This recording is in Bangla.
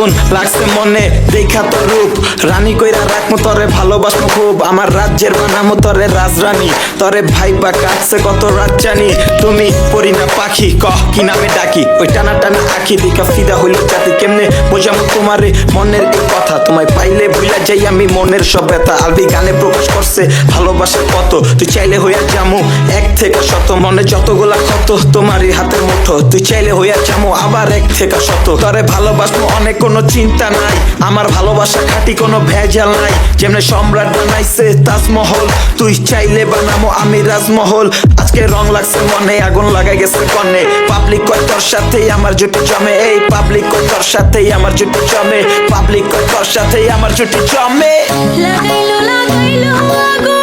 আগুন লাগছে মনে দেখা তোর রূপ রানী কইরা রাখমু তরে ভালোবাসমু খুব আমার রাজ্যের বানামু তরে রাজরানী তরে ভাইবা কাটছে কত রাত জানি তুমি পরি না পাখি কহ কি নামে ডাকি ওই টানা টানা আখি দেখা ফিদা হইল জাতি কেমনে বোঝামু তোমারে মনের এই কথা তোমায় পাইলে ভুলা যাই আমি মনের সব ব্যথা আলবি গানে প্রকাশ করছে ভালোবাসার কত তুই চাইলে হইয়া যামু এক থেকে শত মনে যতগুলা ক্ষত তোমারই হাতের মুঠো তুই চাইলে হইয়া যামু আবার এক থেকে শত তরে ভালোবাসবো অনেক কোনো চিন্তা নাই আমার ভালোবাসা খাঁটি কোনো ভেজাল নাই যেমনে সম্রাট বানাইছে তাজমহল তুই চাইলে বানামো আমি রাজমহল আজকে রং লাগছে মনে আগুন লাগাই গেছে কনে পাবলিক কয় তোর সাথেই আমার জুটি জমে এই পাবলিক কয় তোর সাথেই আমার জুটি জমে পাবলিক কয় তোর সাথেই আমার জুটি জমে লাগাইলো আগুন